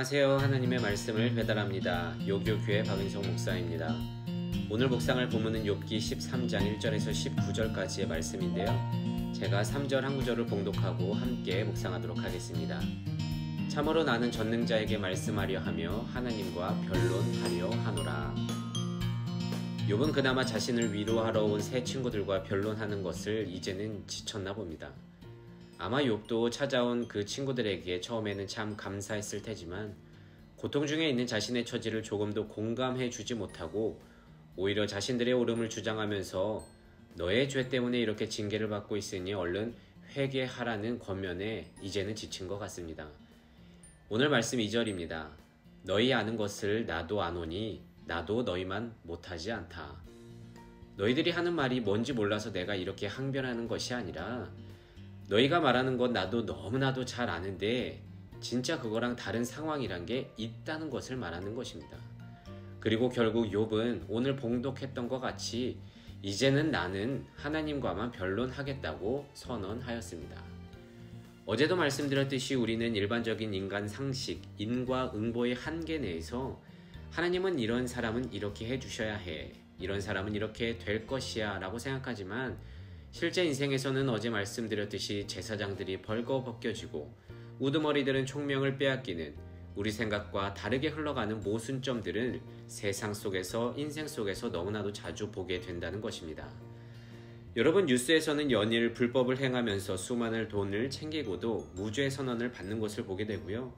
안녕하세요. 하나님의 말씀을 배달합니다. 요교교회 박은성 목사입니다. 오늘 묵상할 본문은 욥기 13장 1절에서 19절까지의 말씀인데요. 제가 3절 한 구절을 봉독하고 함께 묵상하도록 하겠습니다. 참으로 나는 전능자에게 말씀하려 하며 하나님과 변론하려 하노라. 욥은 그나마 자신을 위로하러 온 새 친구들과 변론하는 것을 이제는 지쳤나 봅니다. 아마 욥도 찾아온 그 친구들에게 처음에는 참 감사했을 테지만 고통 중에 있는 자신의 처지를 조금도 공감해 주지 못하고 오히려 자신들의 옳음을 주장하면서 너의 죄 때문에 이렇게 징계를 받고 있으니 얼른 회개하라는 권면에 이제는 지친 것 같습니다. 오늘 말씀 2절입니다. 너희 아는 것을 나도 아노니 나도 너희만 못하지 않다. 너희들이 하는 말이 뭔지 몰라서 내가 이렇게 항변하는 것이 아니라 너희가 말하는 건 나도 너무나도 잘 아는데 진짜 그거랑 다른 상황이란 게 있다는 것을 말하는 것입니다. 그리고 결국 욥은 오늘 봉독했던 것 같이 이제는 나는 하나님과만 변론하겠다고 선언하였습니다. 어제도 말씀드렸듯이 우리는 일반적인 인간 상식, 인과응보의 한계 내에서 하나님은 이런 사람은 이렇게 해주셔야 해, 이런 사람은 이렇게 될 것이야 라고 생각하지만 실제 인생에서는 어제 말씀드렸듯이 제사장들이 벌거벗겨지고 우두머리들은 총명을 빼앗기는 우리 생각과 다르게 흘러가는 모순점들을 세상 속에서 인생 속에서 너무나도 자주 보게 된다는 것입니다. 여러분, 뉴스에서는 연일 불법을 행하면서 수많은 돈을 챙기고도 무죄 선언을 받는 것을 보게 되고요.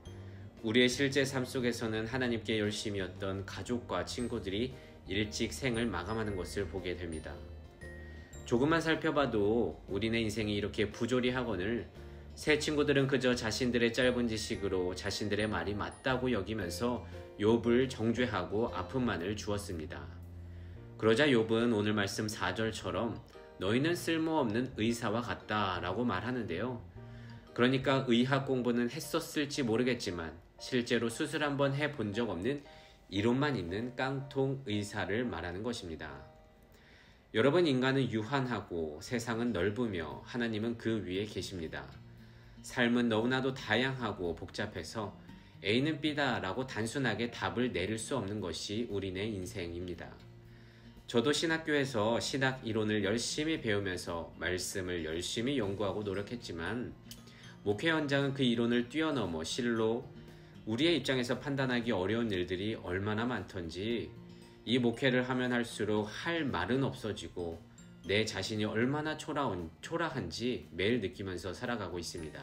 우리의 실제 삶 속에서는 하나님께 열심이었던 가족과 친구들이 일찍 생을 마감하는 것을 보게 됩니다. 조금만 살펴봐도 우리네 인생이 이렇게 부조리하거늘 새 친구들은 그저 자신들의 짧은 지식으로 자신들의 말이 맞다고 여기면서 욥을 정죄하고 아픔만을 주었습니다. 그러자 욥은 오늘 말씀 4절처럼 너희는 쓸모없는 의사와 같다 라고 말하는데요. 그러니까 의학 공부는 했었을지 모르겠지만 실제로 수술 한번 해본 적 없는 이론만 있는 깡통 의사를 말하는 것입니다. 여러분, 인간은 유한하고 세상은 넓으며 하나님은 그 위에 계십니다. 삶은 너무나도 다양하고 복잡해서 A는 B다 라고 단순하게 답을 내릴 수 없는 것이 우리네 인생입니다. 저도 신학교에서 신학 이론을 열심히 배우면서 말씀을 열심히 연구하고 노력했지만 목회 현장은 그 이론을 뛰어넘어 실로 우리의 입장에서 판단하기 어려운 일들이 얼마나 많던지 이 목회를 하면 할수록 할 말은 없어지고 내 자신이 얼마나 초라한지 매일 느끼면서 살아가고 있습니다.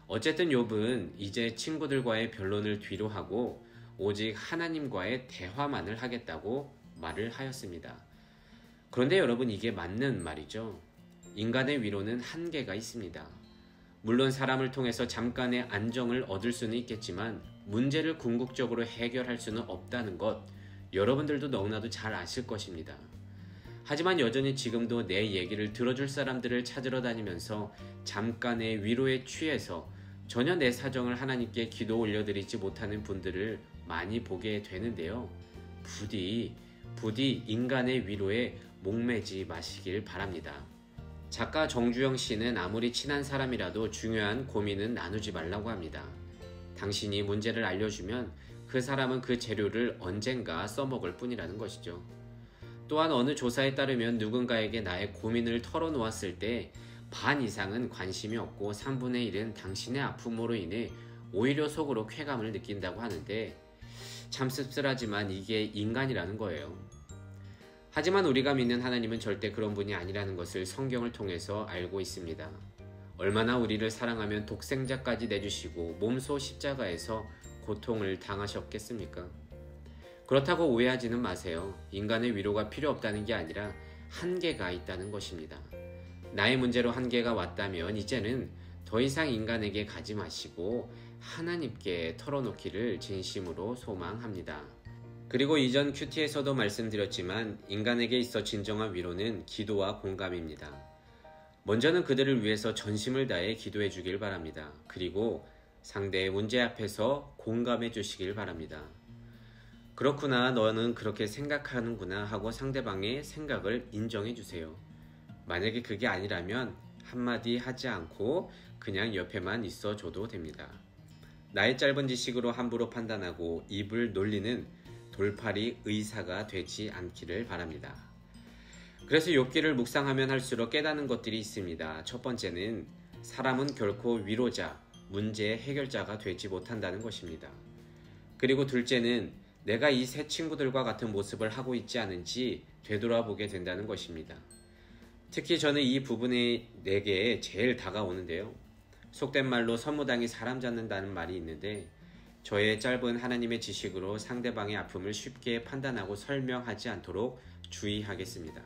어쨌든 욥은 이제 친구들과의 변론을 뒤로 하고 오직 하나님과의 대화만을 하겠다고 말을 하였습니다. 그런데 여러분, 이게 맞는 말이죠. 인간의 위로는 한계가 있습니다. 물론 사람을 통해서 잠깐의 안정을 얻을 수는 있겠지만 문제를 궁극적으로 해결할 수는 없다는 것, 여러분들도 너무나도 잘 아실 것입니다. 하지만 여전히 지금도 내 얘기를 들어줄 사람들을 찾으러 다니면서 잠깐의 위로에 취해서 전혀 내 사정을 하나님께 기도 올려드리지 못하는 분들을 많이 보게 되는데요. 부디 인간의 위로에 목매지 마시길 바랍니다. 작가 정주영 씨는 아무리 친한 사람이라도 중요한 고민은 나누지 말라고 합니다. 당신이 문제를 알려주면 그 사람은 그 재료를 언젠가 써먹을 뿐이라는 것이죠. 또한 어느 조사에 따르면 누군가에게 나의 고민을 털어놓았을 때 반 이상은 관심이 없고 3분의 1은 당신의 아픔으로 인해 오히려 속으로 쾌감을 느낀다고 하는데 참 씁쓸하지만 이게 인간이라는 거예요. 하지만 우리가 믿는 하나님은 절대 그런 분이 아니라는 것을 성경을 통해서 알고 있습니다. 얼마나 우리를 사랑하면 독생자까지 내주시고 몸소 십자가에서 고통을 당하셨겠습니까? 그렇다고 오해하지는 마세요. 인간의 위로가 필요 없다는 게 아니라 한계가 있다는 것입니다. 나의 문제로 한계가 왔다면 이제는 더 이상 인간에게 가지 마시고 하나님께 털어놓기를 진심으로 소망합니다. 그리고 이전 큐티에서도 말씀드렸지만 인간에게 있어 진정한 위로는 기도와 공감입니다. 먼저는 그들을 위해서 전심을 다해 기도해 주길 바랍니다. 그리고 상대의 문제 앞에서 공감해 주시길 바랍니다. 그렇구나, 너는 그렇게 생각하는구나 하고 상대방의 생각을 인정해 주세요. 만약에 그게 아니라면 한마디 하지 않고 그냥 옆에만 있어줘도 됩니다. 나의 짧은 지식으로 함부로 판단하고 입을 놀리는 돌팔이 의사가 되지 않기를 바랍니다. 그래서 욥기를 묵상하면 할수록 깨닫는 것들이 있습니다. 첫 번째는 사람은 결코 위로자, 문제의 해결자가 되지 못한다는 것입니다. 그리고 둘째는 내가 이 세 친구들과 같은 모습을 하고 있지 않은지 되돌아보게 된다는 것입니다. 특히 저는 이 부분이 내게 제일 다가오는데요. 속된 말로 선무당이 사람 잡는다는 말이 있는데 저의 짧은 하나님의 지식으로 상대방의 아픔을 쉽게 판단하고 설명하지 않도록 주의하겠습니다.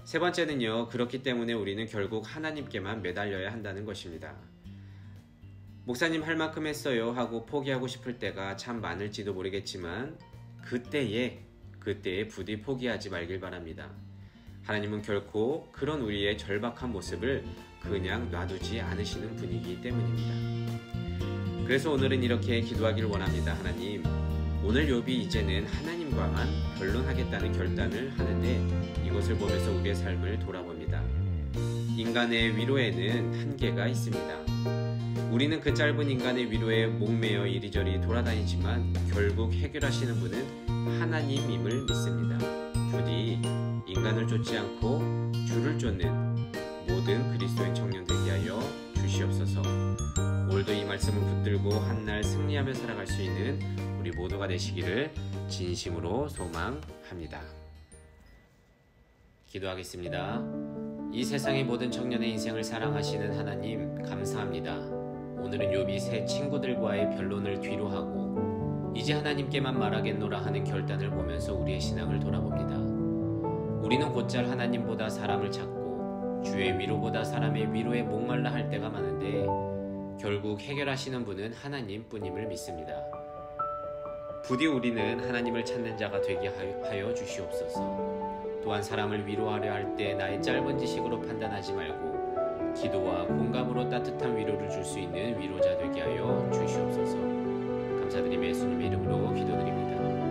세 번째는요, 그렇기 때문에 우리는 결국 하나님께만 매달려야 한다는 것입니다. 목사님 할 만큼 했어요 하고 포기하고 싶을 때가 참 많을지도 모르겠지만 그때에 부디 포기하지 말길 바랍니다. 하나님은 결코 그런 우리의 절박한 모습을 그냥 놔두지 않으시는 분이기 때문입니다. 그래서 오늘은 이렇게 기도하길 원합니다. 하나님, 오늘 욥이 이제는 하나님과만 변론하겠다는 결단을 하는데 이것을 보면서 우리의 삶을 돌아봅니다. 인간의 위로에는 한계가 있습니다. 우리는 그 짧은 인간의 위로에 목매어 이리저리 돌아다니지만 결국 해결하시는 분은 하나님임을 믿습니다. 부디 인간을 쫓지 않고 주를 쫓는 모든 그리스도인 청년 되게 하여 주시옵소서. 오늘도 이 말씀을 붙들고 한날 승리하며 살아갈 수 있는 우리 모두가 되시기를 진심으로 소망합니다. 기도하겠습니다. 이 세상의 모든 청년의 인생을 사랑하시는 하나님 감사합니다. 오늘은 욥이 세 친구들과의 변론을 뒤로하고 이제 하나님께만 말하겠노라 하는 결단을 보면서 우리의 신앙을 돌아봅니다. 우리는 곧잘 하나님보다 사람을 찾고 주의 위로보다 사람의 위로에 목말라 할 때가 많은데 결국 해결하시는 분은 하나님뿐임을 믿습니다. 부디 우리는 하나님을 찾는 자가 되게 하여 주시옵소서. 또한 사람을 위로하려 할 때 나의 짧은 지식으로 판단하지 말고 기도와 공감으로 따뜻한 위로를 줄 수 있는 위로자 되게 하여 주시옵소서. 감사드리며 예수님의 이름으로 기도드립니다.